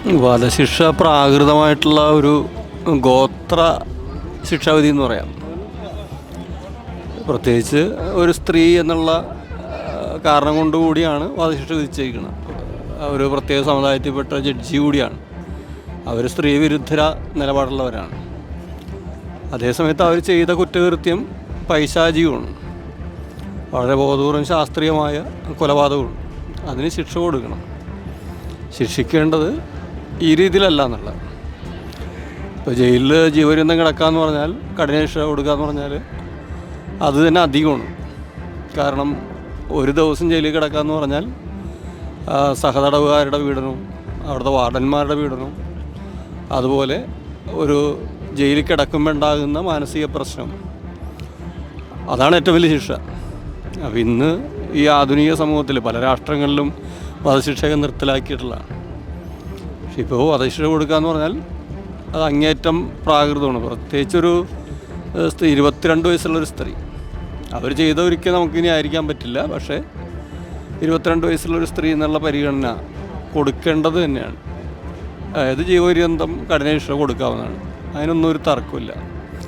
വധശിക്ഷ പ്രാകൃതമായിട്ടുള്ള ഒരു ഗോത്ര ശിക്ഷാവിധി എന്ന് പറയാം. പ്രത്യേകിച്ച് ഒരു സ്ത്രീ എന്നുള്ള കാരണം കൊണ്ടുകൂടിയാണ് വധശിക്ഷ വിധിച്ചിരിക്കുന്നത്. ഒരു പ്രത്യേക സമുദായത്തിൽപ്പെട്ട ജഡ്ജി കൂടിയാണ്. അവർ സ്ത്രീ വിരുദ്ധ നിലപാടുള്ളവരാണ്. അതേസമയത്ത് അവർ ചെയ്ത കുറ്റകൃത്യം പൈശാചികമാണ്, വളരെ ബോധപൂർവം ശാസ്ത്രീയമായ കൊലപാതകമാണ്. അതിന് ശിക്ഷ കൊടുക്കണം. ശിക്ഷിക്കേണ്ടത് ഈ രീതിയിലല്ല എന്നുള്ളത്. ഇപ്പോൾ ജയിലിൽ ജീവപര്യന്തം കിടക്കാമെന്ന് പറഞ്ഞാൽ, കഠിന ശിക്ഷ കൊടുക്കുക എന്ന് പറഞ്ഞാൽ അത് തന്നെ അധികമാണ്. കാരണം ഒരു ദിവസം ജയിലിൽ കിടക്കാമെന്ന് പറഞ്ഞാൽ സഹതടവുകാരുടെ പീഡനവും അവിടുത്തെ വാർഡന്മാരുടെ പീഡനവും അതുപോലെ ഒരു ജയിലിൽ കിടക്കുമ്പോൾ ഉണ്ടാകുന്ന മാനസിക പ്രശ്നം, അതാണ് ഏറ്റവും വലിയ ശിക്ഷ. അപ്പോൾ ഇന്ന് ഈ ആധുനിക സമൂഹത്തിൽ പല രാഷ്ട്രങ്ങളിലും വധശിക്ഷയൊക്കെ നിർത്തലാക്കിയിട്ടുള്ളതാണ്. പക്ഷെ ഇപ്പോൾ വധശിക്ഷ കൊടുക്കുക എന്ന് പറഞ്ഞാൽ അത് അങ്ങേറ്റം പ്രാകൃതമാണ്. പ്രത്യേകിച്ചൊരു 22 വയസ്സുള്ളൊരു സ്ത്രീ, അവർ ചെയ്ത ഒരിക്കലും നമുക്കിനി ആയിരിക്കാൻ പറ്റില്ല. പക്ഷേ 22 വയസ്സുള്ളൊരു സ്ത്രീ എന്നുള്ള പരിഗണന കൊടുക്കേണ്ടത് തന്നെയാണ്. അതായത് ജീവപര്യന്തം കഠിന ശിക്ഷ കൊടുക്കാവുന്നതാണ്. അതിനൊന്നും ഒരു തർക്കമില്ല.